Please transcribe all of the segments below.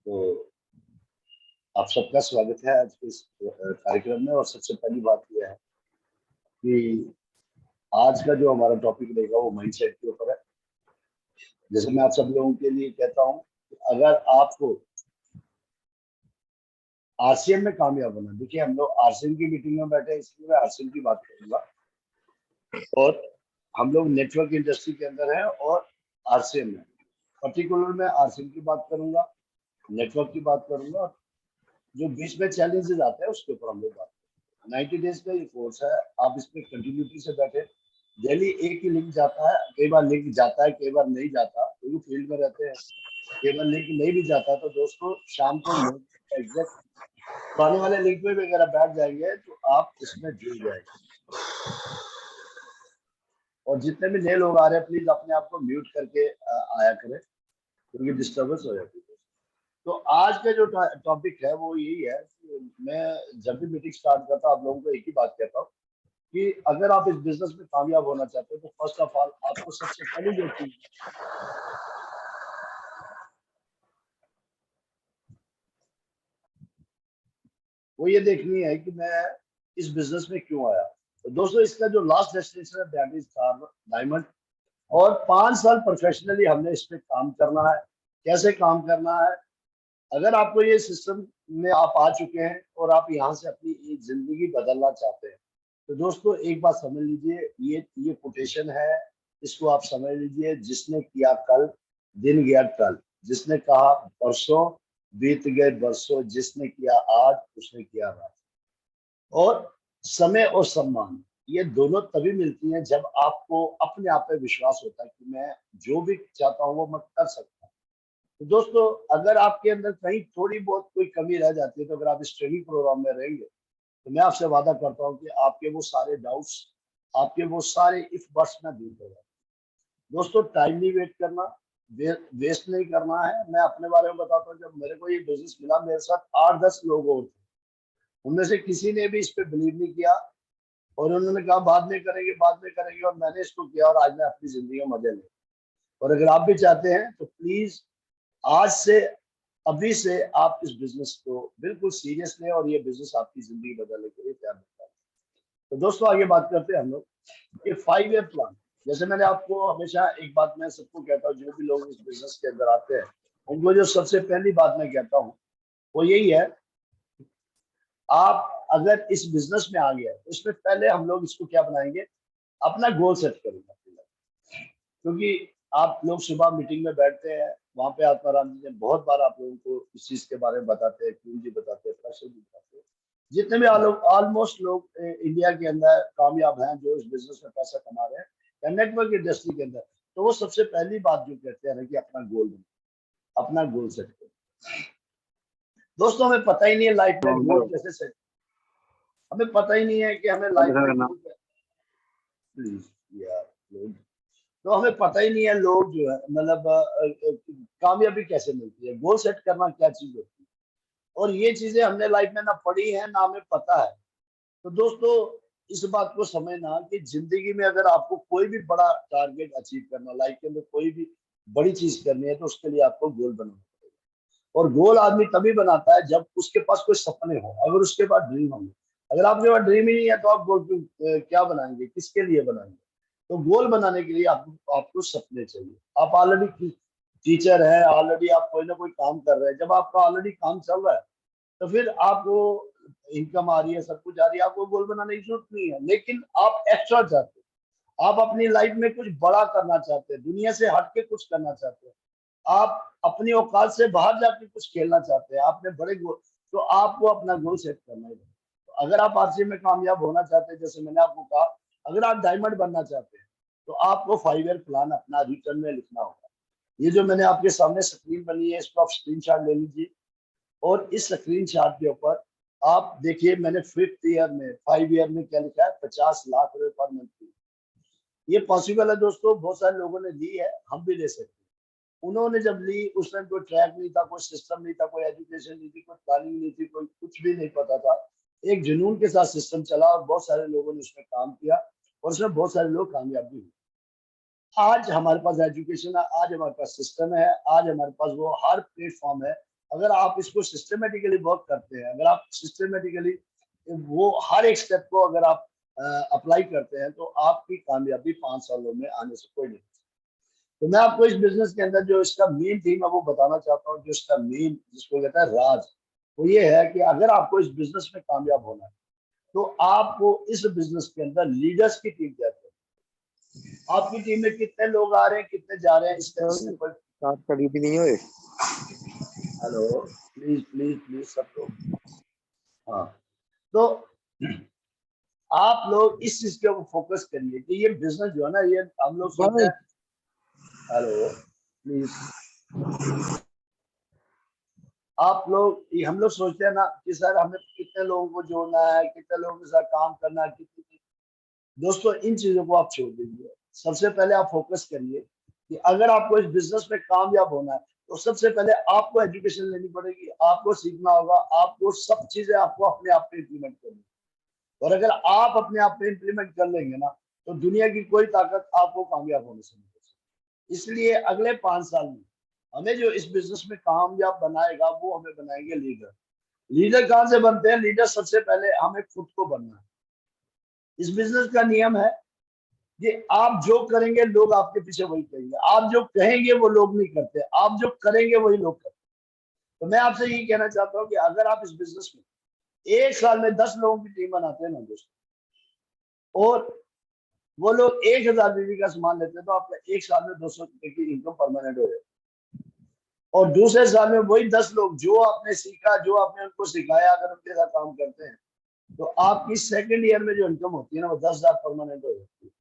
तो आप सबका स्वागत है आज के इस कार्यक्रम में। और सबसे पहली बात यह है कि आज का जो हमारा टॉपिक रहेगा वो माइंडसेट के ऊपर है। जैसे मैं आप सब लोगों के लिए कहता हूँ कि अगर आपको आरसीएम में कामयाब होना, देखिए हम लोग आरसीएम की मीटिंग में बैठे हैं, इसलिए मैं आरसीएम की बात करूंगा। और हम लोग नेटवर्क इंडस्ट्री के अंदर हैं और आरसीएम में पर्टिकुलर मैं आरसीएम की बात करूंगा, नेटवर्क की बात करूंगा। जो बीच में चैलेंजेस आते हैं उसके ऊपर हम लोग बात करेंगे। 90 डेज का ये कोर्स है, आप इसमें कंटिन्यूटी से बैठे। डेली एक ही लिंक जाता है, कई बार लिंक जाता है, कई बार नहीं जाता, क्योंकि फील्ड में रहते हैं। कई बार लिंक नहीं भी जाता, तो दोस्तों शाम को एग्जैक्ट पुराने वाले लिंक में भी अगर आप बैठ जाएंगे तो आप इसमें जुड़ जाएंगे। और जितने भी नए लोग आ रहे हैं प्लीज अपने आप को म्यूट करके आया करें, क्योंकि डिस्टर्बेंस हो जाती है। तो आज का जो टॉपिक है वो यही है कि मैं जब भी मीटिंग स्टार्ट करता हूँ आप लोगों को एक ही बात कहता हूँ कि अगर आप इस बिजनेस में कामयाब होना चाहते हो तो फर्स्ट ऑफ ऑल आपको सबसे पहली जो चीज वो ये देखनी है कि मैं इस बिजनेस में क्यों आया। तो दोस्तों इसका जो लास्ट डेस्टिनेशन है दैट इज डायमंड। और 5 साल प्रोफेशनली हमने इस पे काम करना है। कैसे काम करना है, अगर आपको ये सिस्टम में आप आ चुके हैं और आप यहाँ से अपनी जिंदगी बदलना चाहते हैं तो दोस्तों एक बात समझ लीजिए, ये कोटेशन है, इसको आप समझ लीजिए। जिसने किया कल, दिन गया कल। जिसने कहा परसों, बीत गए बरसों। जिसने किया आज, उसने किया रात। और समय और सम्मान ये दोनों तभी मिलती हैं जब आपको अपने आप पे विश्वास होता है कि मैं जो भी चाहता हूँ वो मैं कर सकता हूँ। तो दोस्तों अगर आपके अंदर कहीं थोड़ी बहुत कोई कमी रह जाती है तो अगर आप इस ट्रेनिंग प्रोग्राम में रहेंगे तो मैं आपसे वादा करता हूँ कि आपके वो सारे डाउट्स, आपके वो सारे इफ बट्स में दूर हो जाए। दोस्तों टाइम नहीं वेट करना, वेस्ट नहीं करना है। मैं अपने बारे में बताता हूँ, जब मेरे को ये बिजनेस मिला मेरे साथ 8-10 लोग और थे। उनमें से किसी ने भी इस पे बिलीव नहीं किया और उन्होंने कहा बाद में करेंगे, बाद में करेंगे। और मैंने इसको किया और आज मैं अपनी जिंदगी में मजे ले। और अगर आप भी चाहते हैं तो प्लीज आज से, अभी से आप इस बिजनेस को बिल्कुल सीरियस लें और ये बिजनेस आपकी जिंदगी बदलने के लिए तैयार होता है। तो दोस्तों आगे बात करते हैं हम लोग ये 5 ईयर प्लान। जैसे मैंने आपको हमेशा एक बात मैं सबको कहता हूँ, जो भी लोग इस बिजनेस के अंदर आते हैं उनको जो सबसे पहली बात मैं कहता हूँ वो यही है, आप अगर इस बिजनेस में आ गया तो इसमें पहले हम लोग इसको क्या बनाएंगे, अपना गोल सेट करेंगे। क्योंकि आप लोग सुबह मीटिंग में बैठते हैं, वहां पे आत्माराम जी ने बहुत बार आप लोगों को इस चीज के बारे में बताते हैं, क्यों जी बताते हैं, कैसे जी बताते हैं। जितने भी ऑलमोस्ट लोग इंडिया के अंदर कामयाब हैं जो इस बिजनेस में पैसा कमा रहे हैं या नेटवर्क इंडस्ट्री के अंदर, तो वो सबसे पहली बात जो कहते हैं कि अपना गोल बनाओ, अपना गोल सेट करो। दोस्तों हमें पता ही नहीं है लाइफ में गोल कैसे सेट, हमें पता ही नहीं है कि हमें लाइफ में गोल, प्लीज यार, तो हमें पता ही नहीं है लोग जो है मतलब कामयाबी कैसे मिलती है, गोल सेट करना क्या चीज होती है। और ये चीजें हमने लाइफ में ना पढ़ी है ना हमें पता है। तो दोस्तों इस बात को समझना कि जिंदगी में अगर आपको कोई भी बड़ा टारगेट अचीव करना, लाइफ के अंदर कोई भी बड़ी चीज करनी है तो उसके लिए आपको गोल बनाना पड़ेगा। और गोल आदमी तभी बनाता है जब उसके पास कोई सपने हो, अगर उसके पास ड्रीम होंगे। अगर आपके पास ड्रीम ही नहीं है तो आप गोल क्या बनाएंगे, किसके लिए बनाएंगे। तो गोल बनाने के लिए आपको सपने चाहिए। आप ऑलरेडी टीचर है, ऑलरेडी आप कोई ना कोई काम कर रहे हैं, जब आपका ऑलरेडी काम चल रहा है तो फिर आपको इनकम आ रही है, सब कुछ आ रही है, आपको गोल बनाने की जरूरत नहीं है। लेकिन आप एक्स्ट्रा चाहते हो, आप अपनी लाइफ में कुछ बड़ा करना चाहते हैं, दुनिया से हट के कुछ करना चाहते हैं, आप अपनी औकात से बाहर जाके कुछ खेलना चाहते हैं, आपने बड़े गोल, तो आपको अपना गोल सेट करना है। तो अगर आप आरसी में कामयाब होना चाहते हैं, जैसे मैंने आपको कहा, अगर आप डायमंड बनना चाहते हैं तो आपको 5 ईयर प्लान अपना रिटर्न में लिखना होगा। ये जो मैंने आपके सामने स्क्रीन बनी है इसको आप स्क्रीनशॉट ले लीजिए। और इस स्क्रीनशॉट के ऊपर आप देखिए मैंने 5th ईयर में 5 ईयर में क्या लिखा है, 50 लाख रुपए पर मंथ। ये पॉसिबल है दोस्तों, बहुत सारे लोगों ने ली है, हम भी ले सकते हैं। उन्होंने जब ली उस टाइम कोई ट्रैक नहीं था, कोई सिस्टम नहीं था, कोई एजुकेशन नहीं थी, कोई प्लानिंग नहीं थी, कोई कुछ भी नहीं पता था। एक जुनून के साथ सिस्टम चला और बहुत सारे लोगों ने उसमें काम किया और उसमें बहुत सारे लोग कामयाब भी हुए। आज हमारे पास एजुकेशन है, आज हमारे पास सिस्टम है, आज हमारे पास वो हर प्लेटफॉर्म है अगर आप इसको सिस्टमेटिकली वर्क करते हैं, अगर आप सिस्टमेटिकली वो हर एक स्टेप को अगर आप अप्लाई करते हैं, तो आपकी कामयाबी 5 सालों में आने से कोई नहीं। तो मैं आपको इस बिजनेस के अंदर जो इसका मेन थीम है वो बताना चाहता हूँ, जो इसका मेन जिसको कहता है राज, वो ये है कि अगर आपको इस बिजनेस में कामयाब होना है, तो आपको इस बिजनेस के अंदर लीडर्स की टीम चाहिए। आपकी टीम में कितने लोग आ रहे हैं, कितने जा रहे हैं, इससे कोई बात करी भी नहीं हुए। हेलो, प्लीज प्लीज प्लीज सब लोग, हाँ। तो आप लोग इस चीज के ऊपर फोकस करिए कि ये बिजनेस जो है ना, ये हम लोग सोचते हैं, हेलो प्लीज, आप लोग, हम लोग सोचते हैं ना कि सर हमें कितने लोगों को जोड़ना है, कितने लोगों के साथ काम करना है, कितनी। दोस्तों इन चीजों को आप छोड़ दीजिए। सबसे पहले आप फोकस करिए कि अगर आपको इस बिजनेस में कामयाब होना है, तो सबसे पहले आपको एजुकेशन लेनी पड़ेगी, आपको सीखना होगा, आपको सब चीजें आपको अपने आप में इम्प्लीमेंट करनी। और अगर आप अपने आप में इम्प्लीमेंट कर लेंगे ना, तो दुनिया की कोई ताकत आपको कामयाब होने से नहीं रोक सकती। इसलिए अगले 5 साल में हमें जो इस बिजनेस में कामयाब बनाएगा, वो हमें बनाएंगे लीडर। लीडर कहाँ से बनते हैं? लीडर सबसे पहले हमें खुद को बनना है। इस बिजनेस का नियम है कि आप जो करेंगे लोग आपके पीछे वही करेंगे, आप जो कहेंगे वो लोग नहीं करते, आप जो करेंगे वही लोग करते। तो मैं आपसे यही कहना चाहता हूँ कि अगर आप इस बिजनेस में 1 साल में 10 लोगों की टीम बनाते हैं ना दोस्तों, और वो लोग 1000 बीवी का सामान लेते हैं, तो आपका 1 साल में 200 रुपए की इनकम परमानेंट हो जाए। और दूसरे साल में वही 10 लोग जो आपने सीखा, जो आपने उनको सिखाया, अगर उनके साथ काम करते हैं, तो आपकी सेकंड ईयर में जो इनकम होती है ना, वो 10,000 परमानेंट हो जाती है।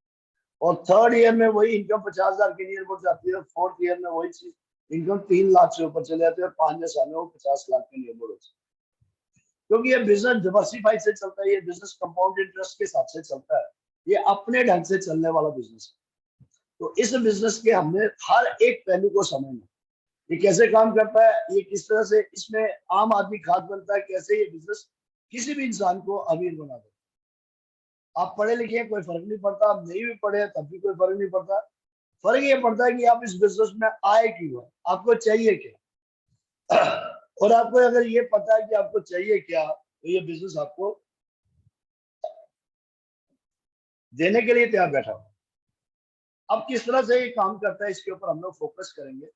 और थर्ड ईयर में वही इनकम 50,000 के नियर बढ़ जाती है। फोर्थ ईयर में वही चीज इनकम 3 लाख से ऊपर चले जाती है, और 5वें साल में वो 50 लाख के नियर बढ़ जाती है। क्योंकि ये बिजनेस डिवर्सिफाइड से चलता है, ये बिजनेस कंपाउंड इंटरेस्ट के हिसाब से चलता है, ये अपने ढंग से चलने वाला बिजनेस है। तो इस बिजनेस के हमने हर एक पहलू को समझना, ये कैसे काम करता है, ये किस तरह से इसमें आम आदमी खाद बनता है, कैसे ये बिजनेस किसी भी इंसान को अमीर बना दे। आप पढ़े लिखे हैं कोई फर्क नहीं पड़ता, आप नहीं भी पढ़े तब भी कोई फर्क नहीं पड़ता। फर्क ये पड़ता है कि आप इस बिजनेस में आए क्यों, आपको चाहिए क्या। और आपको अगर ये पता है कि आपको चाहिए क्या, तो ये बिजनेस आपको देने के लिए तैयार बैठा हो। अब किस तरह से ये काम करता है, इसके ऊपर हम लोग फोकस करेंगे।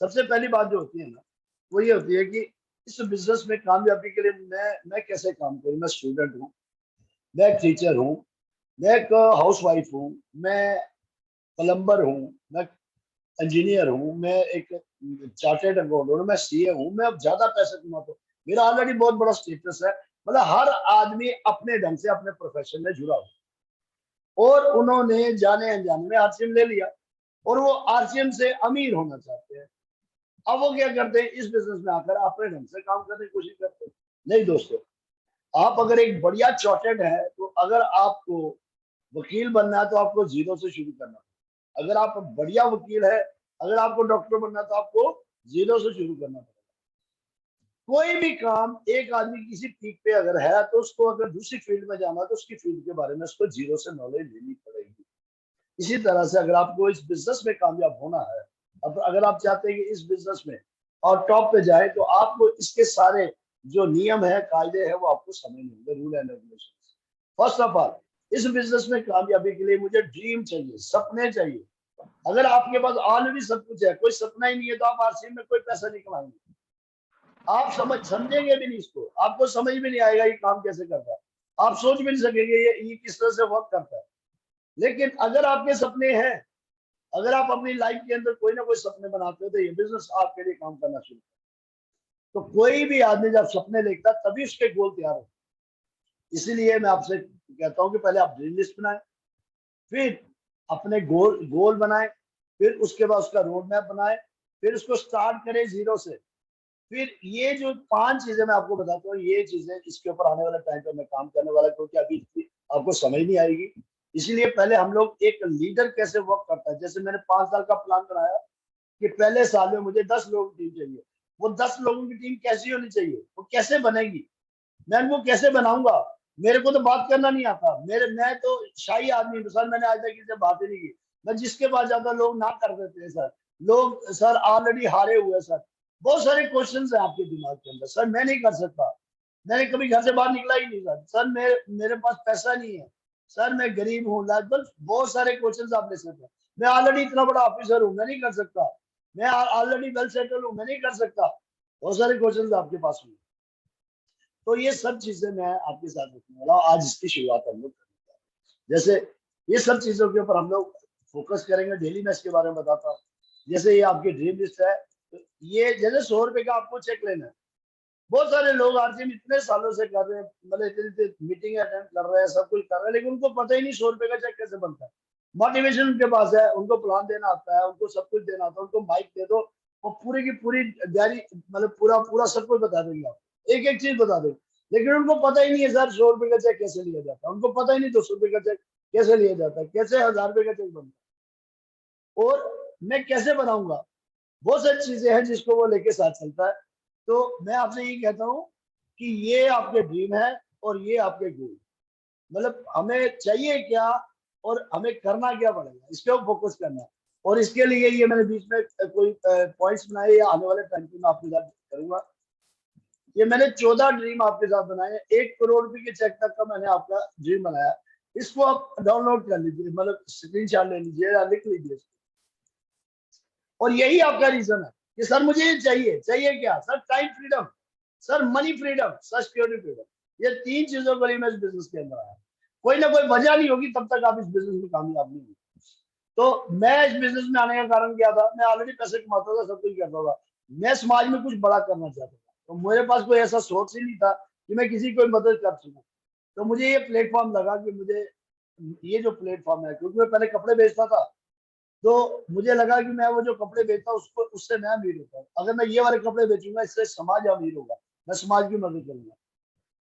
सबसे पहली बात जो होती है ना, वो ये होती है कि इस बिजनेस में कामयाबी के लिए मैं कैसे काम करूं। मैं स्टूडेंट हूँ, मैं एक टीचर हूँ, मैं एक हाउस वाइफ हूँ, मैं प्लम्बर हूँ, मैं इंजीनियर हूँ, मैं एक चार्टेड अकाउंटेंट हूँ, मैं सीए हूँ, मैं अब ज्यादा पैसे कमाता हूँ, मेरा ऑलरेडी बहुत बड़ा स्टेटस है। मतलब हर आदमी अपने ढंग से अपने प्रोफेशन में जुड़ा हो, और उन्होंने जाने अनजाने में आरसीएम ले लिया, और वो आरसीएम से अमीर होना चाहते हैं। अब वो क्या करते हैं, इस बिजनेस में आकर अपने ढंग से काम करने की कोशिश करते हैं। नहीं दोस्तों, आप अगर एक बढ़िया चार्टेड है, तो अगर आपको वकील बनना है, तो आपको जीरो से शुरू करना है। अगर आप बढ़िया वकील है, अगर आपको डॉक्टर बनना है, तो आपको जीरो से शुरू करना पड़ेगा। कोई भी काम, एक आदमी किसी पीक पे अगर है, तो उसको अगर दूसरी फील्ड में जाना है, तो उसकी फील्ड के बारे में उसको जीरो से नॉलेज लेनी पड़ेगी। इसी तरह से अगर आपको इस बिजनेस में कामयाब होना है, अब अगर आप चाहते हैं कि इस बिजनेस में और टॉप पे जाए, तो आपको इसके सारे जो नियम है, कायदे हैं, वो आपको समझने होंगे, rule and regulation. First of all, इस बिजनेस में कामयाबी के लिए मुझे ड्रीम चाहिए, सपने चाहिए। अगर आपके पास ऑलरेडी सब कुछ है, कोई सपना ही नहीं है, तो आप आरसीएम में कोई पैसा नहीं कमाएंगे। आप समझेंगे भी नहीं इसको, आपको समझ में नहीं आएगा ये काम कैसे करता है, आप सोच भी नहीं सकेंगे ये किस तरह से वर्क करता है। लेकिन अगर आपके सपने हैं, अगर आप अपनी लाइफ के अंदर कोई ना कोई सपने बनाते हो, तो ये बिजनेस आपके लिए काम करना शुरू कर। तो कोई भी आदमी जब सपने देखता है, तभी उसके गोल तैयार हो। इसीलिए मैं आपसे कहता हूँ कि पहले आप ड्रीम लिस्ट बनाएं, फिर अपने गोल बनाएं, फिर उसके बाद उसका रोड मैप बनाएं, फिर उसको स्टार्ट करें जीरो से। फिर ये जो 5 चीजें मैं आपको बताता हूँ, ये चीजें इसके ऊपर आने वाले टाइम पे मैं काम करने वाला, क्योंकि अभी आपको समझ नहीं आएगी। इसीलिए पहले हम लोग एक लीडर कैसे वर्क करता है, जैसे मैंने 5 साल का प्लान बनाया कि पहले साल में मुझे 10 लोगों की टीम चाहिए। वो 10 लोगों की टीम कैसी होनी चाहिए, वो कैसे बनेगी, मैं उनको कैसे बनाऊंगा। मेरे को तो बात करना नहीं आता, मैं तो शाही आदमी हूँ सर, मैंने आज तक किसी से बात ही नहीं की। मैं जिसके पास जाता लोग ना कर देते हैं सर, लोग सर ऑलरेडी हारे हुए सर। बहुत सारे क्वेश्चंस हैं आपके दिमाग के अंदर, सर मैं नहीं कर सकता, मैंने कभी घर से बाहर निकला ही नहीं, सर मेरे पास पैसा नहीं है, सर मैं गरीब हूँ, लगभग बहुत सारे क्वेश्चंस आप ले सकते हैं। मैं ऑलरेडी इतना बड़ा ऑफिसर हूँ, मैं नहीं कर सकता, मैं ऑलरेडी वेल सेटल हूँ, मैं नहीं कर सकता, बहुत सारे क्वेश्चंस आपके पास होंगे। तो ये सब चीजें मैं आपके साथ रखने वाला हूँ, आज इसकी शुरुआत हम लोग करेंगे। जैसे ये सब चीजों के ऊपर हम लोग फोकस करेंगे, डेली मैं इसके बारे में बताता हूँ। जैसे ये आपकी ड्रीम लिस्ट है, तो ये जैसे 100 रुपए का आपको चेक लेना है, बहुत सारे लोग आरजीएम इतने सालों से कर रहे हैं, मतलब इतनी मीटिंग अटेंड कर रहे हैं, सब कुछ कर रहे हैं, लेकिन उनको पता ही नहीं 100 रुपए का चेक कैसे बनता है। मोटिवेशन उनके पास है, उनको प्लान देना आता है, उनको सब कुछ देना आता है, उनको माइक दे दो और पूरी की पूरी डायरी, मतलब पूरा पूरा सब कुछ बता देंगे, आप एक एक चीज बता देंगे, लेकिन उनको पता ही नहीं है सर 100 रुपए का चेक कैसे लिया जाता है, उनको पता ही नहीं 200 रुपए का चेक कैसे लिया जाता है, कैसे 1000 रुपए का चेक बनता है, और मैं कैसे बनाऊंगा, बहुत सारी चीजें हैं जिसको वो लेके साथ चलता है। तो मैं आपसे यही कहता हूँ कि ये आपके ड्रीम है और ये आपके गोल, मतलब हमें चाहिए क्या और हमें करना क्या पड़ेगा, इसके ऊपर फोकस करना है। और इसके लिए ये मैंने बीच में कोई पॉइंट्स बनाए, या आने वाले टाइम पे मैं आपके साथ करूंगा। ये मैंने 14 ड्रीम आपके साथ बनाए हैं, 1 करोड़ रुपए के चेक तक का मैंने आपका ड्रीम बनाया। इसको आप डाउनलोड कर लीजिए, मतलब स्क्रीन शॉट ले लीजिए या लिख लीजिए, और यही आपका रीजन है कि सर मुझे ये चाहिए, चाहिए क्या sir, time freedom, sir money freedom, sir security freedom, ये 3 चीजों के लिए मैं इस बिजनेस के अंदर आया। कोई ना कोई वजह नहीं होगी तब तक आप इस बिजनेस में कामयाब नहीं होंगे। तो मैं इस बिजनेस में आने का कारण क्या था, मैं ऑलरेडी पैसे कमाता था, सब कुछ करता था, मैं समाज में कुछ बड़ा करना चाहता था, तो मेरे पास कोई ऐसा सोर्स ही नहीं था कि मैं किसी को मदद कर सकूं। तो मुझे ये प्लेटफॉर्म लगा कि मुझे ये जो प्लेटफॉर्म है, क्योंकि मैं पहले कपड़े बेचता था, तो मुझे लगा कि मैं वो जो कपड़े बेचता हूँ उसको, उससे मैं अमीर होता हूँ, अगर मैं ये वाले कपड़े बेचूंगा इससे समाज अमीर होगा, मैं समाज की मदद करूंगा।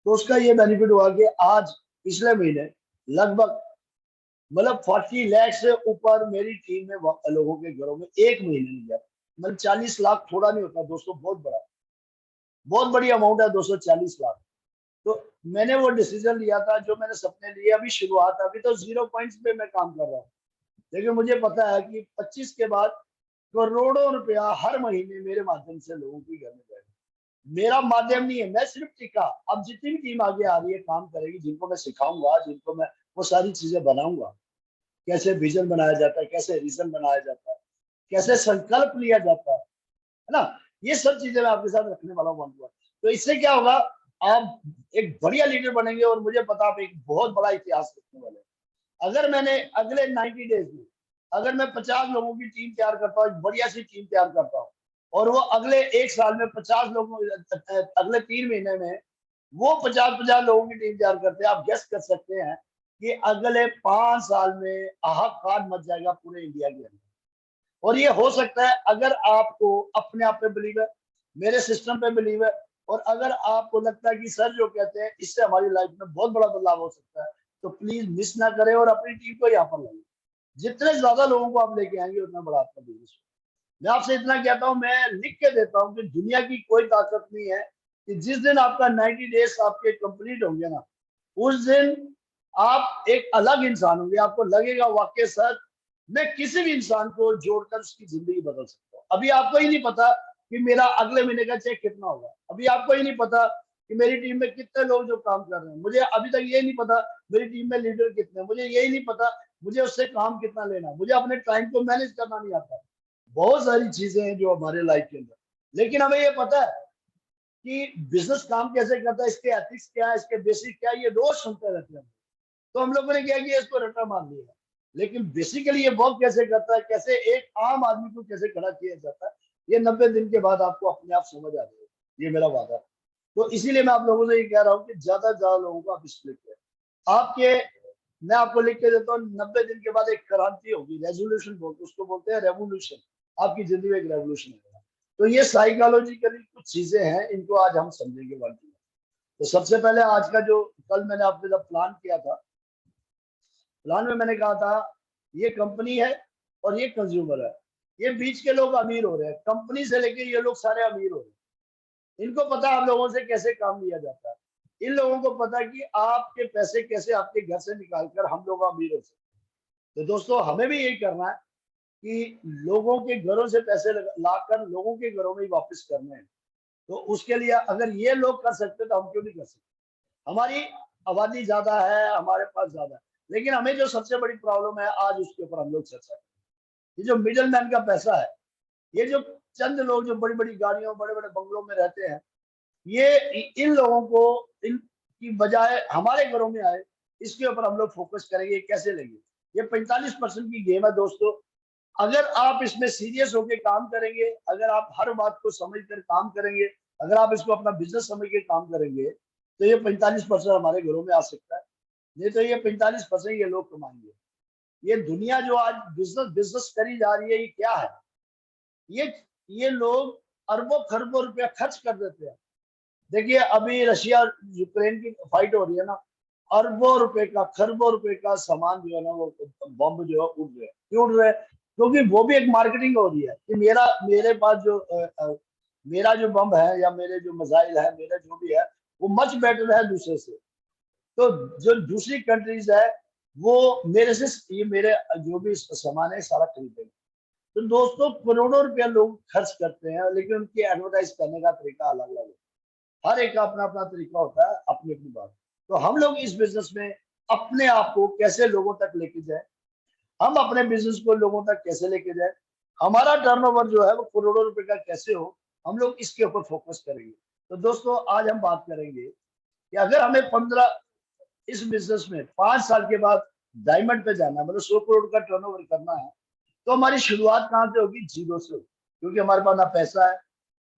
तो उसका ये बेनिफिट हुआ कि आज पिछले महीने लगभग, मतलब 40 लाख से ऊपर मेरी टीम में लोगों के घरों में एक महीने में गया, मतलब 40 लाख थोड़ा नहीं होता दोस्तों, बहुत बड़ा, बहुत बड़ी अमाउंट है 240 लाख। तो मैंने वो डिसीजन लिया था, जो मैंने सपने लिए, अभी शुरुआत, अभी तो 0 पॉइंट्स पे मैं काम कर रहा हूँ, लेकिन मुझे पता है कि 25 के बाद करोड़ों रुपया हर महीने मेरे माध्यम से लोगों के घर में जाएगा। मेरा माध्यम नहीं है, मैं सिर्फ टिका, अब जितनी भी टीम आगे आ रही है काम करेगी, जिनको मैं सिखाऊंगा, जिनको मैं वो सारी चीजें बनाऊंगा, कैसे विजन बनाया जाता है, कैसे रीजन बनाया जाता है, कैसे संकल्प लिया जाता है ना, ये सब चीजें मैं आपके साथ रखने वाला हूँ। तो इससे क्या होगा, आप एक बढ़िया लीडर बनेंगे, और मुझे पता आप एक बहुत बड़ा इतिहास लिखने वाले हैं। अगर मैंने अगले 90 डेज में, अगर मैं 50 लोगों की टीम तैयार करता हूँ, बढ़िया सी टीम तैयार करता हूँ, और वो अगले 1 साल में 50 लोगों, अगले 3 महीने में वो 50-50 लोगों की टीम तैयार करते हैं, आप गेस कर सकते हैं कि अगले 5 साल में हाहाकार मच जाएगा पूरे इंडिया के अंदर। और ये हो सकता है अगर आपको अपने आप पे बिलीव है, मेरे सिस्टम पे बिलीव है, और अगर आपको लगता है कि सर जो कहते हैं इससे हमारी लाइफ में बहुत बड़ा बदलाव हो सकता है, तो प्लीज मिस ना करें और अपनी टीम को यहाँ पर लाइए। जितने ज्यादा लोगों को आप लेके आएंगे उतना बड़ा आपका बिजनेस। मैं आपसे इतना कहता हूँ, मैं लिख के देता हूँ कि दुनिया की कोई ताकत नहीं है कि जिस दिन आपका 90 डेज आपके कंप्लीट होंगे ना, उस दिन आप एक अलग इंसान होंगे, आपको लगेगा वाकई सर मैं किसी भी इंसान को जोड़कर उसकी जिंदगी बदल सकता हूँ। अभी आपको ही नहीं पता कि मेरा अगले महीने का चेक कितना होगा, अभी आपको ही नहीं पता कि मेरी टीम में कितने लोग जो काम कर रहे हैं, मुझे अभी तक ये नहीं पता मेरी टीम में लीडर कितने, मुझे यही नहीं पता मुझे उससे काम कितना लेना, मुझे अपने टाइम को मैनेज करना नहीं आता। बहुत सारी चीजें हैं जो हमारे लाइफ के अंदर, लेकिन हमें ये पता है कि बिजनेस काम कैसे करता है, इसके एथिक्स क्या है, इसके बेसिक क्या है, ये रोज सुनते रहते हैं। तो हम लोगों ने क्या किया, इसको रट्टा मार लिया, लेकिन बेसिकली ये वर्क कैसे करता है, कैसे एक आम आदमी को कैसे खड़ा किया जाता है, ये 90 दिन के बाद आपको अपने आप समझ आ जाएगा, ये मेरा वादा है। तो इसीलिए मैं आप लोगों से ये कह रहा हूँ कि ज्यादा से ज्यादा लोगों को आप इसको लिख करें आपके, मैं आपको लिख के देता हूँ, 90 दिन के बाद एक क्रांति होगी, रेजोल्यूशन बोलते, उसको बोलते हैं रेवोल्यूशन, आपकी जिंदगी में एक रेवोल्यूशन होगा। तो ये साइकोलॉजिकली कुछ चीजें हैं, इनको आज हम समझेंगे वर्ल्ड में। तो सबसे पहले आज का जो कल मैंने आपके साथ प्लान किया था, प्लान में मैंने कहा था ये कंपनी है और ये कंज्यूमर है, ये बीच के लोग अमीर हो रहे हैं, कंपनी से लेके ये लोग सारे अमीर हो रहे हैं, इनको पता है आप लोगों से कैसे काम लिया जाता है, इन लोगों को पता है कि आपके पैसे कैसे आपके घर से निकाल कर हम लोग अमीर हो सकते हैं। तो दोस्तों हमें भी यही करना है कि लोगों के घरों से पैसे लाकर लोगों के घरों में ही वापस करने हैं। तो उसके लिए अगर ये लोग कर सकते तो हम क्यों नहीं कर सकते। हमारी आबादी ज्यादा है, हमारे पास ज्यादा है, लेकिन हमें जो सबसे बड़ी प्रॉब्लम है आज उसके ऊपर हम लोग चर्चा करें। ये जो मिडिल मैन का पैसा है, ये जो चंद लोग जो बड़ी बड़ी गाड़ियों बड़े बड़े बंगलों में रहते हैं, ये इन लोगों को इनकी बजाय हमारे घरों में आए, इसके ऊपर हम लोग फोकस करेंगे कैसे लेंगे। ये 45% की गेम है दोस्तों। अगर आप इसमें सीरियस होकर काम करेंगे, अगर आप हर बात को समझ कर काम करेंगे, अगर आप इसको अपना बिजनेस समझ के काम करेंगे, तो ये 45% हमारे घरों में आ सकता है। नहीं तो ये 45% ये लोग कमाएंगे। ये दुनिया जो आज बिजनेस बिजनेस करी जा रही है, ये क्या है? ये ये लोग अरबों खरबों रुपया खर्च कर देते हैं। देखिए अभी रशिया यूक्रेन की फाइट हो रही है ना, अरबों रुपए का खरबों रुपए का सामान जो है ना, वो बम जो है उड़ रहे हैं। क्यों उड़ रहे हैं? क्योंकि वो भी एक मार्केटिंग हो रही है कि मेरे पास जो मेरा जो बम है या मेरे जो मिसाइल है, मेरा जो भी है, वो मच बेटर है दूसरे से। तो जो दूसरी कंट्रीज है वो मेरे से ये मेरे जो भी सामान है सारा खरीदेंगे। तो दोस्तों करोड़ों रुपया लोग खर्च करते हैं, लेकिन उनकी एडवर्टाइज करने का तरीका अलग अलग है। हर एक का अपना अपना तरीका होता है, अपनी अपनी बात। तो हम लोग इस बिजनेस में अपने आप को कैसे लोगों तक लेके जाए, हम अपने बिजनेस को लोगों तक कैसे लेके जाए, हमारा टर्नओवर जो है वो करोड़ों रुपए का कैसे हो, हम लोग इसके ऊपर फोकस करेंगे। तो दोस्तों आज हम बात करेंगे कि अगर हमें 15 इस बिजनेस में 5 साल के बाद डायमंड पे जाना है, मतलब 100 करोड़ का टर्नओवर करना है, तो हमारी शुरुआत कहाँ से होगी? जीरो से। क्योंकि हमारे पास ना पैसा है,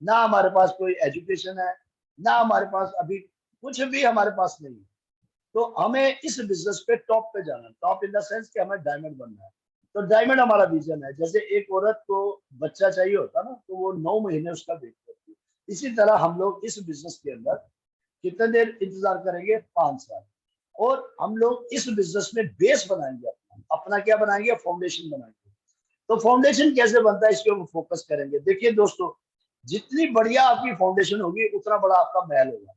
ना हमारे पास कोई एजुकेशन है, ना हमारे पास अभी कुछ भी हमारे पास नहीं है। तो हमें इस बिजनेस पे टॉप पे जाना है, टॉप इन द सेंस कि हमें डायमंड बनना है। तो डायमंड हमारा विजन है। जैसे एक औरत को बच्चा चाहिए होता ना, तो वो 9 महीने उसका वेट करती है। इसी तरह हम लोग इस बिजनेस के अंदर कितने देर इंतजार करेंगे? 5 साल। और हम लोग इस बिजनेस में बेस बनाएंगे, अपना अपना क्या बनाएंगे? फाउंडेशन बनाएंगे। तो फाउंडेशन कैसे बनता है, इसके ऊपर फोकस करेंगे। देखिए दोस्तों, जितनी बढ़िया आपकी फाउंडेशन होगी उतना बड़ा आपका महल होगा।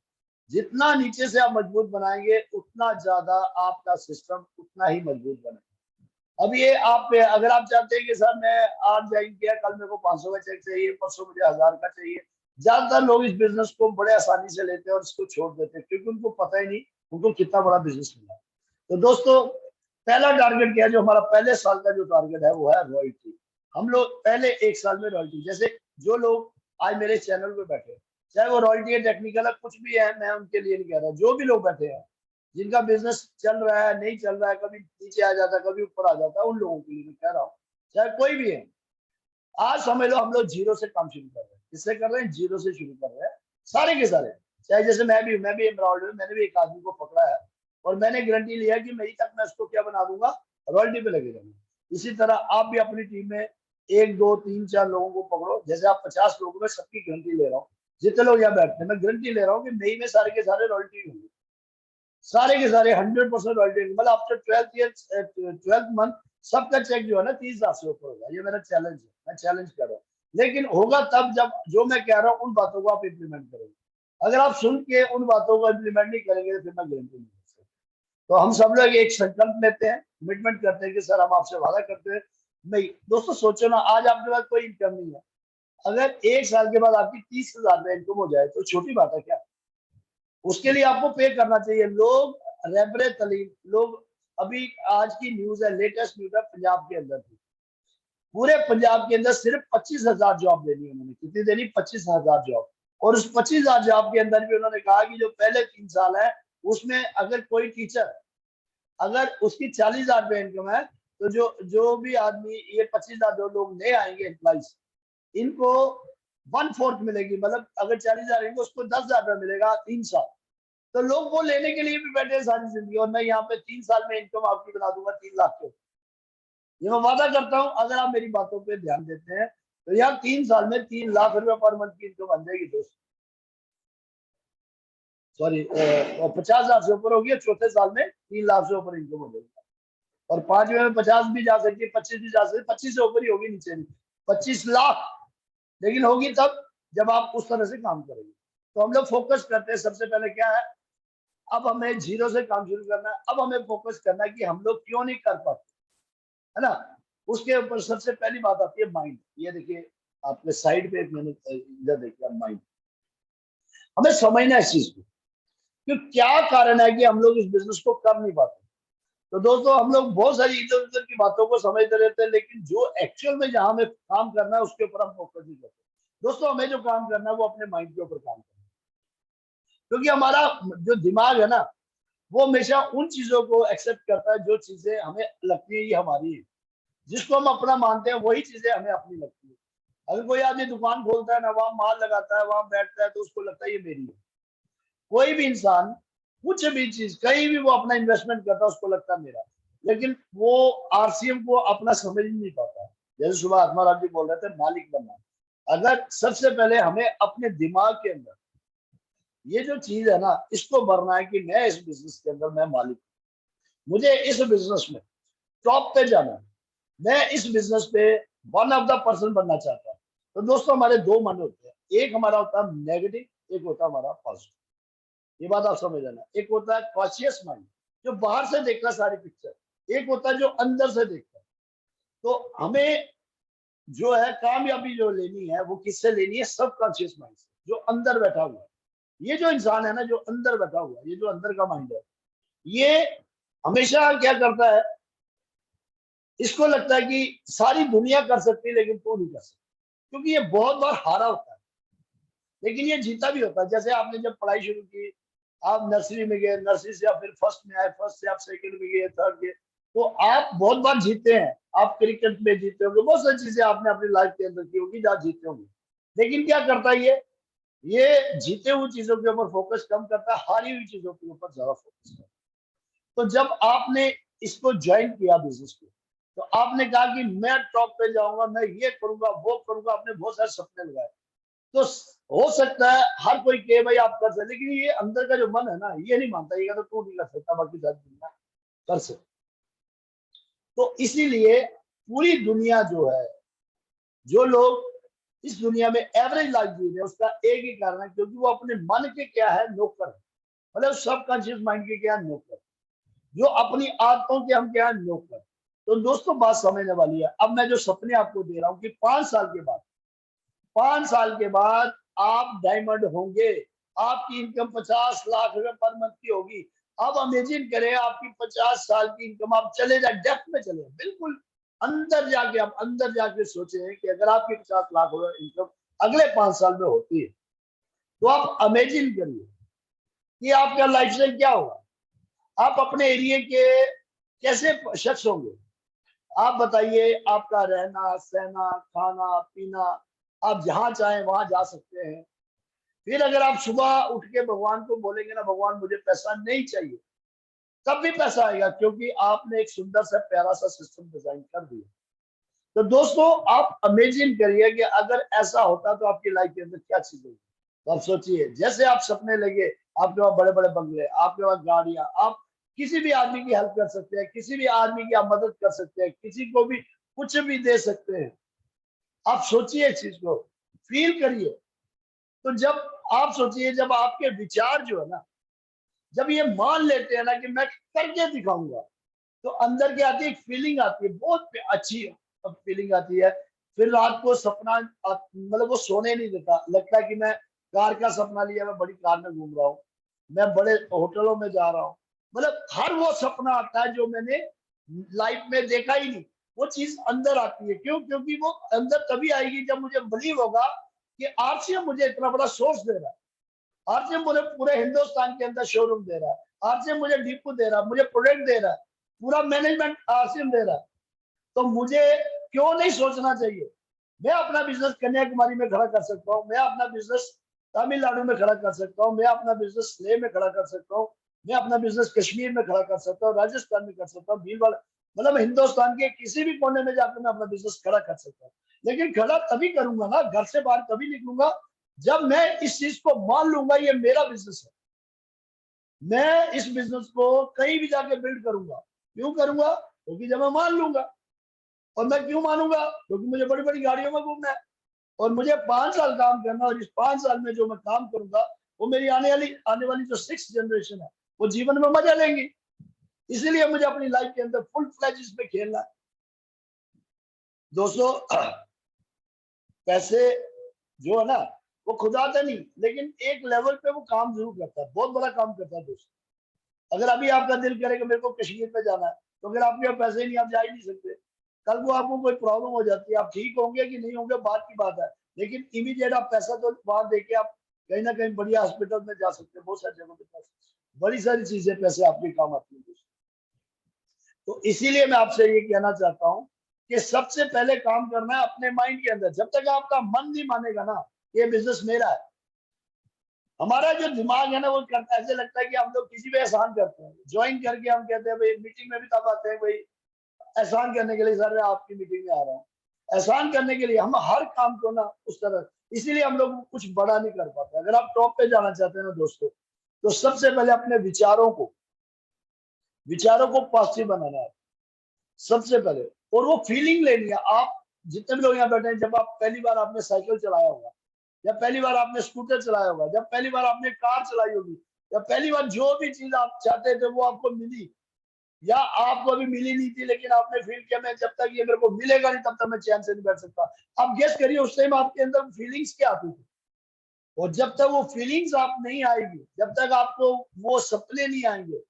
जितना नीचे से आप मजबूत बनाएंगे उतना ज्यादा आपका सिस्टम उतना ही मजबूत बनेगा। अब ये आप पे अगर आप चाहते हैं कि सर मैं आज ज्वाइन किया, कल मेरे को 500 का चेक चाहिए, परसों मुझे 1000 का चाहिए, ज्यादातर लोग इस बिजनेस को बड़े आसानी से लेते हैं और इसको छोड़ देते हैं, क्योंकि उनको पता ही नहीं उनको कितना बड़ा बिजनेस मिला। तो दोस्तों पहला टारगेट क्या है? जो हमारा पहले साल का जो टारगेट है वो है रॉयल्टी। हम लोग पहले 1 साल में रॉयल्टी, जैसे जो लोग आज मेरे चैनल पे बैठे, चाहे वो रॉयल्टी है, टेक्निकल है, कुछ भी है, मैं उनके लिए नहीं कह रहा, जो भी लोग बैठे हैं जिनका बिजनेस चल रहा है नहीं चल रहा है, कभी नीचे आ जाता है कभी ऊपर आ जाता है, उन लोगों के लिए मैं कह रहा हूँ, चाहे कोई भी है। आज समझ लो हम लोग जीरो से काम शुरू कर रहे हैं। किससे कर रहे हैं? जीरो से शुरू कर रहे हैं, सारे के सारे। चाहे जैसे मैं भी एमराल्ड में मैंने भी एक आदमी को पकड़ा है और मैंने गारंटी लिया कि मेरी तक मैं उसको क्या बना दूंगा? रॉयल्टी पे लगे रहूंगा। इसी तरह आप भी अपनी टीम में 1 2 3 4 लोगों को पकड़ो। जैसे आप 50 लोगों में सबकी गारंटी ले रहा हूँ, जितने लोग यहाँ बैठते हैं मैं गारंटी ले रहा हूँ कि मई में सारे के सारे रॉयल्टी होंगे, सारे के सारे 100% रॉयल्टी। मतलब आफ्टर 12th मंथ सबका चेक जो है ना 30,000 से ऊपर होगा। ये मेरा चैलेंज है, मैं चैलेंज कर रहा हूँ। लेकिन होगा तब जब जो मैं कह रहा हूँ उन बातों को आप इम्प्लीमेंट करेंगे। अगर आप सुन के उन बातों को इम्प्लीमेंट नहीं करेंगे तो फिर मैं गारंटी नहीं दे सकता। तो हम सब लोग एक संकल्प लेते हैं, कमिटमेंट करते हैं कि सर हम आपसे वादा करते हैं। नहीं दोस्तों सोचो ना, आज आपके पास कोई इनकम नहीं है, अगर 1 साल के बाद आपकी 30,000 में इनकम हो जाए तो छोटी बात है क्या? उसके लिए आपको पे करना चाहिए। लोग रेबरे तलीम लोग, अभी आज की न्यूज है, लेटेस्ट न्यूज है, पंजाब के अंदर थी, पूरे पंजाब के अंदर सिर्फ 25,000 जॉब देनी है उन्होंने। कितनी देनी? 25,000 जॉब। और उस 25,000 जॉब के अंदर भी उन्होंने कहा कि जो पहले 3 साल है उसमें अगर कोई टीचर, अगर उसकी 40,000 रुपये इनकम है, तो जो जो भी आदमी ये 25,000 जो लोग नए आएंगे एम्प्लॉइज, इनको 1/4 मिलेगी। मतलब अगर 40,000 इनको उसको 10,000 रुपये मिलेगा 3 साल। तो लोग वो लेने के लिए भी बैठे हैं सारी जिंदगी। और मैं यहाँ पे 3 साल में इनकम आपकी बना दूंगा 3 लाख के। ये मैं वादा करता हूँ, अगर आप मेरी बातों पे ध्यान देते हैं तो यहाँ 3 साल में 3 लाख रुपए पर मंथ की इनकम बन जाएगी दोस्तों। सॉरी, 50,000 से ऊपर होगी, चौथे साल में 3 लाख से ऊपर इनकम हो जाएगी। और 5वें में 50 भी जा सकती है, 25 भी जा सकती है, 25 से ऊपर ही होगी, नीचे नहीं। 25 लाख लेकिन होगी तब जब आप उस तरह से काम करेंगे। तो हम लोग फोकस करते हैं सबसे पहले क्या है, अब हमें जीरो से काम शुरू करना है। अब हमें फोकस करना है कि हम लोग क्यों नहीं कर पाते, है ना? उसके ऊपर सबसे पहली बात आती है माइंड। ये देखिए आपके साइड पे एक मैंने इधर देखिए माइंड। हमें समझना है इस चीज को कि क्या कारण है कि हम लोग इस बिजनेस को कर नहीं पाते। तो दोस्तों हम लोग बहुत सारी इधर उधर की बातों को समझते रहते हैं, लेकिन जो एक्चुअल में जहां हमें काम करना है उसके ऊपर हम फोकस नहीं करते। दोस्तों हमें जो काम करना है वो अपने माइंड के ऊपर काम करना है, क्योंकि हमारा जो दिमाग है ना वो हमेशा उन चीजों को एक्सेप्ट करता है जो चीजें हमें लगती है ये हमारी है। जिसको हम अपना मानते हैं वही चीजें हमें अपनी लगती है। अगर कोई आदमी दुकान खोलता है ना, वहां माल लगाता है, वहां बैठता है, तो उसको लगता है ये मेरी है। कोई भी इंसान कुछ भी चीज कहीं भी वो अपना इन्वेस्टमेंट करता है उसको लगता है मेरा, लेकिन वो आरसीएम को अपना समझ ही नहीं पाता। जैसे सुबह आत्मा राम जी बोल रहे थे मालिक बनना। अगर सबसे पहले हमें अपने दिमाग के अंदर ये जो चीज है ना इसको भरना है कि मैं इस बिजनेस के अंदर मैं मालिक हूं। मुझे इस बिजनेस में टॉप पे जाना है। मैं इस बिजनेस पे वन ऑफ द पर्सन बनना चाहता हूँ। तो दोस्तों हमारे दो मन होते हैं, एक हमारा होता है नेगेटिव, एक होता है हमारा पॉजिटिव। ये बात आप समझ लेना। एक होता है कॉन्शियस माइंड जो बाहर से देखता है सारी पिक्चर, एक होता है जो अंदर से देखता है। तो हमें जो है कामयाबी जो लेनी है वो किससे लेनी है? सब कॉन्शियस माइंड से, जो अंदर बैठा हुआ है। ये जो इंसान है ना जो अंदर बैठा हुआ है, ये जो अंदर का माइंड है, ये हमेशा क्या करता है, इसको लगता है कि सारी दुनिया कर सकती है लेकिन तू नहीं कर सकती, क्योंकि ये बहुत बार हारा होता है लेकिन ये जीता भी होता है। जैसे आपने जब पढ़ाई शुरू की, आप नर्सरी में गए, नर्सरी से आप फिर फर्स्ट में आए, फर्स्ट से आप सेकंड में गए, थर्ड गए, तो आप बहुत बार जीते हैं। आप क्रिकेट में जीते होंगे, बहुत सारी चीजें आपने अपनी लाइफ के अंदर की होगी जहाँ जीते होंगे। लेकिन क्या करता है ये जीते हुए चीजों के ऊपर फोकस कम करता है, हारी हुई चीजों के ऊपर ज्यादा फोकस करता है। तो जब आपने इसको ज्वाइन किया बिजनेस को, तो आपने कहा कि मैं टॉप पे जाऊंगा, मैं ये करूंगा वो करूंगा, आपने बहुत सारे सपने लगाए। तो हो सकता है हर कोई कहे भाई आप कर सकते, लेकिन ये अंदर का जो मन है ना ये नहीं मानता, ये कहता तू नहीं कर सकता, बाकी सारी दुनिया कर सकती। तो इसीलिए पूरी दुनिया जो है, जो लोग इस दुनिया में एवरेज लाइफ जी रहे हैं, उसका एक ही कारण है, क्योंकि वो अपने मन के क्या है नौकर है। मतलब सबकॉन्शियस माइंड के क्या है नौकर, जो अपनी आदतों के हम क्या है नौकर। तो दोस्तों बात समझने वाली है। अब मैं जो सपने आपको दे रहा हूँ कि 5 साल के बाद, 5 साल के बाद आप डायमंड होंगे, आपकी इनकम 50 लाख रुपए पर मंथ की होगी। अब इमेजिन करें आपकी 50 साल की इनकम, आप चले जाए डेप्थ में चले बिल्कुल अंदर जाके, आप अंदर जाके सोचे कि अगर आपकी 50 लाख रुपए इनकम अगले 5 साल में होती है, तो आप इमेजिन करिए कि आपका लाइफस्टाइल क्या होगा, आप अपने एरिया के कैसे शख्स होंगे। आप बताइए, आपका रहना सहना खाना पीना, आप जहां चाहें वहां जा सकते हैं। फिर अगर आप सुबह उठ के भगवान को बोलेंगे ना भगवान मुझे पैसा नहीं चाहिए, तब भी पैसा आएगा, क्योंकि आपने एक सुंदर सा प्यारा सा सिस्टम डिजाइन कर दिया। तो दोस्तों आप इमेजिन करिए कि अगर ऐसा होता तो आपकी लाइफ के अंदर क्या चीज होगी। तो आप सोचिए, जैसे आप सपने लगे, आपके पास बड़े बड़े बंगले, आपके पास गाड़ियां, आप किसी भी आदमी की हेल्प कर सकते हैं, किसी भी आदमी की आप मदद कर सकते हैं, किसी को भी कुछ भी दे सकते हैं। आप सोचिए इस चीज को, फील करिए। तो जब आप सोचिए, जब आपके विचार जो है ना, जब ये मान लेते हैं ना कि मैं करके दिखाऊंगा, तो अंदर क्या आती है, एक फीलिंग आती है, बहुत अच्छी फीलिंग आती है। फिर रात को सपना मतलब वो सोने नहीं देता, लगता है कि मैं कार का सपना लिया, मैं बड़ी कार में घूम रहा हूँ, मैं बड़े होटलों में जा रहा हूँ। मतलब हर वो सपना आता है जो मैंने लाइफ में देखा ही नहीं, वो चीज अंदर आती है। क्यों? क्योंकि वो अंदर तभी आएगी जब मुझे बिलीव होगा कि आरसीएम मुझे इतना बड़ा सोर्स दे रहा है, आरसीएम मुझे पूरे हिंदुस्तान के अंदर शोरूम दे रहा है, आरसीएम मुझे डिपो दे रहा है, मुझे प्रोडक्ट दे रहा है, पूरा मैनेजमेंट आरसीएम दे रहा है। तो मुझे क्यों नहीं सोचना चाहिए? मैं अपना बिजनेस कन्याकुमारी में खड़ा कर सकता हूँ, मैं अपना बिजनेस तमिलनाडु में खड़ा कर सकता हूँ, मैं अपना बिजनेस लेह में खड़ा कर सकता हूँ, मैं अपना बिजनेस कश्मीर में खड़ा कर सकता हूँ, राजस्थान में कर सकता हूँ, भीलवाड़ा, मतलब हिंदुस्तान के किसी भी कोने में जाकर मैं अपना बिजनेस खड़ा कर सकता हूँ। लेकिन खड़ा तभी करूंगा ना, घर से बाहर तभी निकलूंगा जब मैं इस चीज को मान लूंगा ये मेरा बिजनेस है। मैं इस बिजनेस को कहीं भी जाके बिल्ड करूंगा। क्यों करूंगा? क्योंकि जब मैं मान लूंगा। और मैं क्यों मानूंगा? क्योंकि मुझे बड़ी बड़ी गाड़ियों में घूमना है, और मुझे 5 साल काम करना, और इस 5 साल में जो मैं काम करूंगा वो मेरी आने वाली जो 6th जनरेशन है वो जीवन में मजा लेंगी। इसीलिए मुझे अपनी लाइफ के अंदर फुल फ्लैज इसमें खेलना है। दोस्तों पैसे जो है ना वो खुद आते नहीं, लेकिन एक लेवल पे वो काम जरूर करता है, बहुत बड़ा काम करता है दोस्तों। अगर अभी आपका दिल करे कि मेरे को कश्मीर पे जाना है, तो अगर आपके पास पैसे नहीं, आप जा ही नहीं सकते। कल को आपको कोई प्रॉब्लम हो जाती है, आप ठीक होंगे कि नहीं होंगे बात की बात है, लेकिन इमीडिएट आप पैसा तो वहां देके आप कहीं ना कहीं बढ़िया हॉस्पिटल में जा सकते हैं। बहुत सारी जगहों पे पैसे, बड़ी सारी चीजें पैसे आपके काम आती है दोस्तों। तो इसीलिए मैं आपसे ये कहना चाहता हूँ कि सबसे पहले काम करना है अपने माइंड के अंदर। जब तक आपका मन नहीं मानेगा ना ये बिजनेस मेरा है, हमारा जो दिमाग है ना वो करता, ऐसे लगता है कि हम लोग किसी पे एहसान करते हैं। ज्वाइन करके हम कहते हैं भाई, मीटिंग में भी तब आते हैं भाई एहसान करने के लिए, सर मैं आपकी मीटिंग में आ रहा हूँ, एहसान करने के लिए। हम हर काम को ना उस तरह, इसीलिए हम लोग कुछ बड़ा नहीं कर पाते। अगर आप टॉप पे जाना चाहते हैं ना दोस्तों, तो सबसे पहले अपने विचारों को पॉजिटिव बनाना है सबसे पहले, और वो फीलिंग लेनी है। आप जितने भी लोग यहाँ बैठे हैं, जब आप पहली बार आपने साइकिल चलाया होगा, जब पहली बार आपने स्कूटर चलाया होगा, जब पहली बार आपने कार चलाई होगी, जब पहली बार जो भी चीज आप चाहते थे वो आपको मिली, या आपको अभी मिली नहीं थी, लेकिन आपने फील किया मैं जब तक ये मेरे को मिलेगा नहीं तब तक मैं चैन से नहीं बैठ सकता। आप गेस करिए उस टाइम आपके अंदर फीलिंग्स क्या आती थी। और जब तक वो फीलिंग्स आप नहीं आएगी, जब तक आपको वो सपने नहीं आएंगे,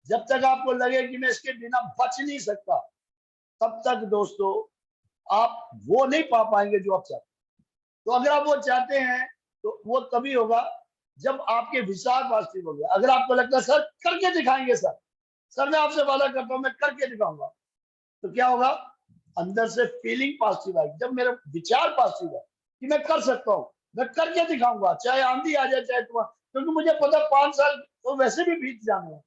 जब तक आपको लगे कि मैं इसके बिना बच नहीं सकता, तब तक दोस्तों आप वो नहीं पा पाएंगे जो आप चाहते हैं। तो अगर आप वो चाहते हैं तो वो तभी होगा जब आपके विचार पॉजिटिव हो गया। अगर आपको लगता है सर करके दिखाएंगे, सर मैं आपसे वादा करता हूं मैं करके दिखाऊंगा, तो क्या होगा, अंदर से फीलिंग पॉजिटिव आएगी। जब मेरा विचार पॉजिटिव है कि मैं कर सकता हूँ, मैं करके दिखाऊंगा, चाहे आंधी आ जाए चाहे तुम्हारा, क्योंकि मुझे पता 5 साल तो वैसे भी बीत जाने हैं,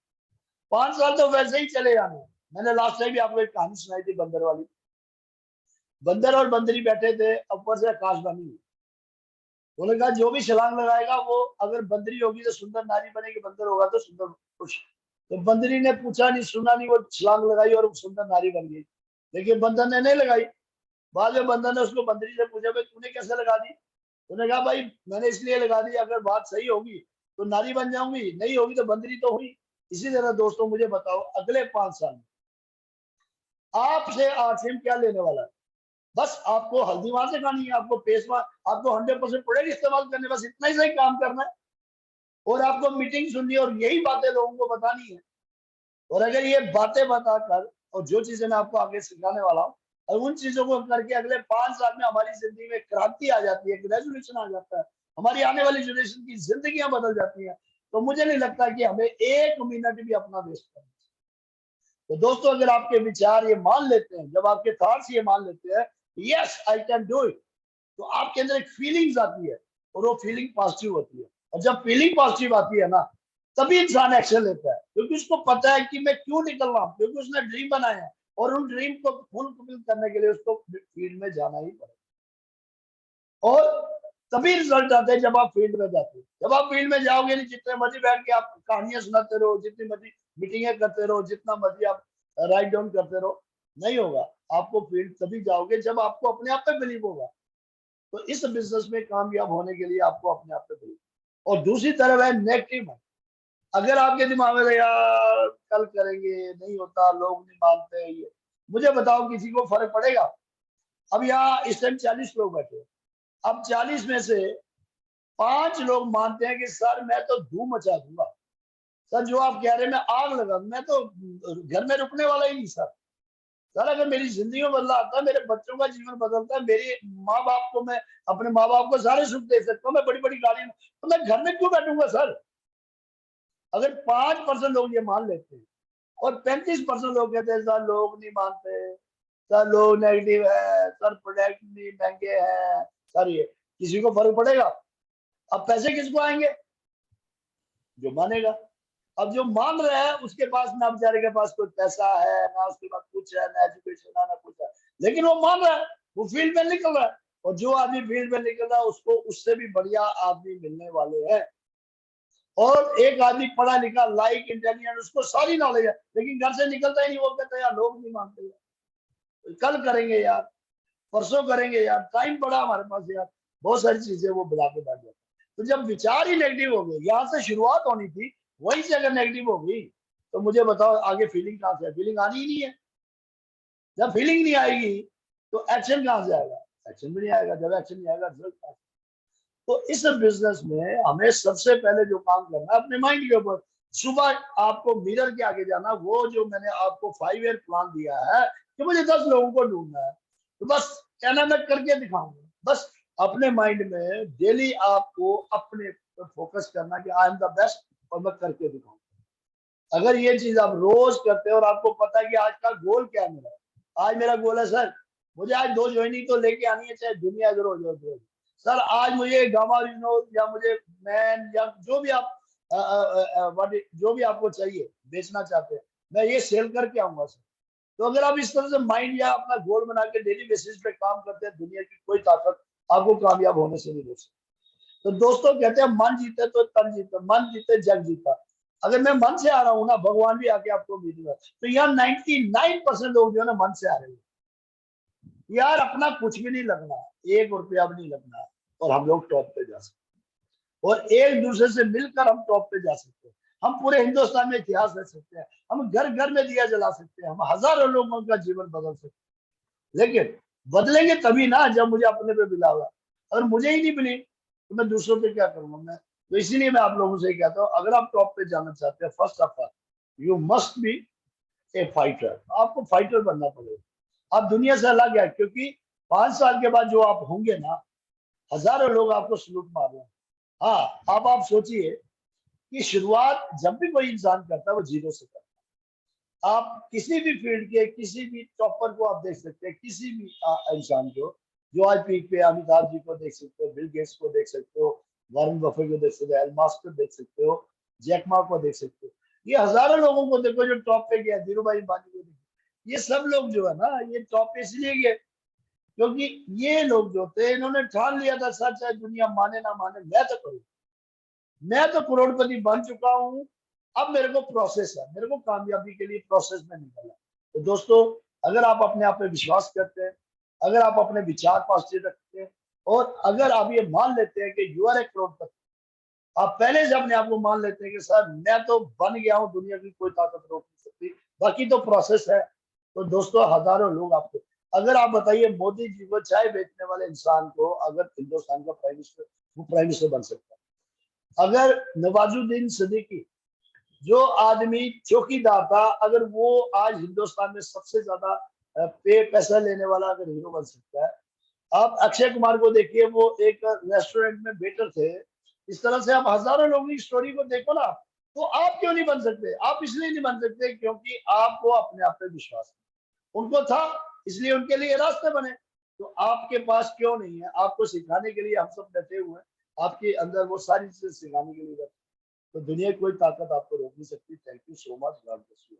5 साल तो वैसे ही चले जाने हैं। मैंने लास्ट टाइम भी आपको एक कहानी सुनाई थी बंदर वाली। बंदर और बंदरी बैठे थे, ऊपर से आकाशवाणी, उन्होंने कहा जो भी छलांग लगाएगा वो, अगर बंदरी होगी तो सुंदर नारी बनेगी, बंदर होगा तो सुंदर पुरुष। तो बंदरी ने पूछा नहीं सुना नहीं, वो छलांग लगाई और सुंदर नारी बन गई। लेकिन बंदर ने नहीं लगाई। बाद में बंदर ने उसको बंदरी से पूछा भाई तूने कैसे लगा दी। उन्होंने कहा भाई मैंने इसलिए लगा दी, अगर बात सही होगी तो नारी बन जाऊंगी, नहीं होगी तो बंदरी तो हुई। इसी तरह दोस्तों मुझे बताओ, अगले 5 साल में आपसे आरसीएम क्या लेने वाला है। बस आपको हल्दी वहां से खानी है, आपको पेस्ट वहां, आपको 100% प्रोडक्ट इस्तेमाल करने, बस इतना ही सही काम करना है। और आपको मीटिंग सुननी है और यही बातें लोगों को बतानी है। और अगर ये बातें बताकर और जो चीजें मैं आपको आगे सिखाने वाला हूँ, और उन चीजों को करके अगले 5 साल में हमारी जिंदगी में क्रांति आ जाती है, एक रेजोल्यूशन आ जाता है, हमारी आने वाली जनरेशन की जिंदगियां बदल जाती हैं, तो मुझे नहीं लगता कि हमें 1 मिनट भी अपना वेस्ट करना चाहिए। तो दोस्तों अगर आपके विचार ये मान लेते हैं, जब आपके थॉट्स ये मान लेते हैं yes I can do it, तो आपके अंदर एक फीलिंग्स आती है, और वो फीलिंग पॉजिटिव होती है। और जब फीलिंग पॉजिटिव आती है ना, तभी इंसान एक्शन लेता है, क्योंकि उसको पता है कि मैं क्यों निकल रहा हूँ, क्योंकि उसने ड्रीम बनाया है, और उन ड्रीम को फुलफिल करने के लिए उसको फील्ड में जाना ही पड़ेगा। और तभी रिजल्ट आते हैं जब आप फील्ड में जाते हो। जब आप फील्ड में जाओगे नहीं, जितने मर्जी बैठ के आप कहानियां सुनाते रहो, जितनी मर्जी मीटिंगें करते रहो, जितना मर्जी आप राइट डाउन करते रहो, नहीं होगा। आपको फील्ड तभी जाओगे जब आपको अपने आप पे बिलीव होगा। तो इस बिजनेस में कामयाब होने के लिए आपको अपने आप पे बिलीव। और दूसरी तरफ है नेगेटिव। अगर आपके दिमाग में यार कल करेंगे, नहीं होता, लोग नहीं मानते, ये मुझे बताओ किसी को फर्क पड़ेगा। अब यहाँ इस टाइम 40 लोग बैठे हैं, अब 40 में से 5 लोग मानते हैं कि सर मैं तो धूम मचा दूंगा, सर जो आप कह रहे हैं मैं आग लगा, मैं तो घर में रुकने वाला ही नहीं सर। सर अगर मेरी जिंदगी में बदलाव आता है, मेरे बच्चों का जीवन बदलता है, मेरे माँ बाप को, मैं अपने माँ बाप को सारे सुख दे सकता हूँ, मैं बड़ी बड़ी गाड़ी में, तो मैं घर में क्यों बैठूंगा सर। अगर 5% लोग ये मान लेते हैं, और 35% लोग कहते हैं सर लोग नहीं मानते, सर लोग नेगेटिव है, सर प्रोडक्ट नहीं महंगे हैं, सर ये, किसी को फर्क पड़ेगा। अब पैसे किसको आएंगे, जो मानेगा। अब जो मान रहा है उसके पास ना बेचारे के पास कोई पैसा है, ना उसके पास कुछ है, ना एजुकेशन है, ना कुछ है, लेकिन वो मान रहा है, वो फील्ड में निकल रहा है। और जो आदमी फील्ड में निकल रहा है उसको उससे भी बढ़िया आदमी मिलने वाले हैं। और एक आदमी पढ़ा लिखा लाइक इंटेलिजेंट, उसको सारी नॉलेज है, लेकिन घर से निकलता ही नहीं, वो कहता है यार लोग नहीं मानते यार, कल करेंगे यार, परसों करेंगे यार, टाइम पड़ा हमारे पास यार, बहुत सारी चीजें वो बुला के बैठ जाते। तो जब विचार ही नेगेटिव हो गए, यहाँ से शुरुआत होनी थी, वहीं से अगर नेगेटिव हो गई, तो मुझे बताओ आगे फीलिंग कहाँ से, फीलिंग आनी ही नहीं है। जब फीलिंग नहीं आएगी तो एक्शन कहाँ से आएगा? एक्शन भी नहीं आएगा। जब एक्शन नहीं आएगा रिजल्ट कहाँ से? तो इस बिजनेस में हमें सबसे पहले जो काम करना है अपने माइंड के ऊपर। सुबह आपको मिरर के आगे जाना, वो जो मैंने आपको 5 ईयर प्लान दिया है कि मुझे 10 लोगों को ढूंढना है, तो बस कहना मैं करके दिखाऊंगा। बस अपने माइंड में डेली आपको अपने पर फोकस करना कि आई एम द बेस्ट, और मैं करके दिखाऊंगा। अगर ये चीज आप रोज करते हैं और आपको पता है कि आज का गोल क्या है मेरा, आज मेरा गोल है सर मुझे आज 2 ज्वाइनिंग तो लेके आनी है, चाहे दुनिया अगर हो जाए। सर आज मुझे गामा रिनो या मुझे मैन या जो भी आप जो भी आपको चाहिए बेचना चाहते हैं, मैं ये सेल करके आऊंगा सर। तो अगर आप इस तरह से माइंड या अपना गोल बना के डेली बेसिस पे काम करते हैं, दुनिया की कोई ताकत आपको कामयाब होने से नहीं रोक सकती। तो दोस्तों कहते हैं मन जीते तो तन जीते, मन जीते जग जीता। अगर मैं मन से आ रहा हूँ ना, भगवान भी आके आपको मिलेगा। तो यहाँ 99% लोग जो है ना मन से आ रहे हैं यार, अपना कुछ भी नहीं लगना, 1 रुपया भी नहीं लगना, और हम लोग टॉप पे जा सकते हैं। और एक दूसरे से मिलकर हम टॉप पे जा सकते हैं। हम पूरे हिंदुस्तान में इतिहास रच सकते हैं, हम घर घर में दिया जला सकते हैं, हम हजारों लोगों का जीवन बदल सकते हैं। लेकिन बदलेंगे तभी ना जब मुझे अपने पे मिला हुआ। अगर मुझे ही नहीं मिली तो मैं दूसरों पे क्या करूंगा मैं? तो इसीलिए मैं आप लोगों से कहता हूँ, अगर आप टॉप पे जाना चाहते हैं, first of all you must be A fighter. आपको फाइटर बनना पड़ेगा। आप दुनिया से अलग है, क्योंकि 5 साल के बाद जो आप होंगे ना, हजारों लोग आपको सलूट मार रहे हैं। हाँ, अब आप सोचिए कि शुरुआत जब भी कोई इंसान करता है वो जीरो से करता है। आप किसी भी फील्ड के किसी भी टॉपर को आप देख सकते हैं, किसी भी इंसान को जो आज पीक पे, अमिताभ जी को देख सकते हो, बिल गेट्स को देख सकते हो, वॉरेन बफेट को देख सकते हो, एलन मस्क को देख सकते हो, जैक मा को देख सकते हो। ये हजारों लोगों को देखो जो टॉप पे गया, धीरू भाई अंबानी को देखो। ये सब लोग जो है ना, ये टॉप पे इसलिए गए क्योंकि ये लोग जो थे, इन्होंने ठान लिया था सर चाहे दुनिया माने ना माने मैं तो करूँ। मैं तो करोड़पति बन चुका हूं, अब मेरे को प्रोसेस है, मेरे को कामयाबी के लिए प्रोसेस में निकलना। तो दोस्तों, अगर आप अपने आप पे विश्वास करते हैं, अगर आप अपने विचार पॉजिटिव रखते हैं, और अगर आप ये मान लेते हैं कि यू आर ए करोड़पति, आप पहले से अपने आप को मान लेते हैं कि सर मैं तो बन गया हूं, दुनिया की कोई ताकत रोक नहीं सकती, बाकी तो प्रोसेस है। तो दोस्तों, हजारों लोग आपको, अगर आप बताइए मोदी जी को, चाय बेचने वाले इंसान को, अगर हिंदुस्तान का प्राइम मिनिस्टर, वो प्राइम मिनिस्टर बन सकता है। अगर नवाजुद्दीन सिद्दीकी जो आदमी चौकीदार था, अगर वो आज हिंदुस्तान में सबसे ज्यादा पैसा लेने वाला अगर हीरो बन सकता है। आप अक्षय कुमार को देखिए, वो एक रेस्टोरेंट में वेटर थे। इस तरह से आप हजारों लोगों की स्टोरी को देखो ना, तो आप क्यों नहीं बन सकते? आप इसलिए नहीं बन सकते क्योंकि आपको अपने आप पे विश्वास है। उनको था, इसलिए उनके लिए रास्ते बने। तो आपके पास क्यों नहीं है? आपको सिखाने के लिए हम सब डटे हुए हैं, आपके अंदर वो सारी चीजें सिखाने के लिए। तो दुनिया की कोई ताकत आपको रोक नहीं सकती। Thank you so much, God bless you.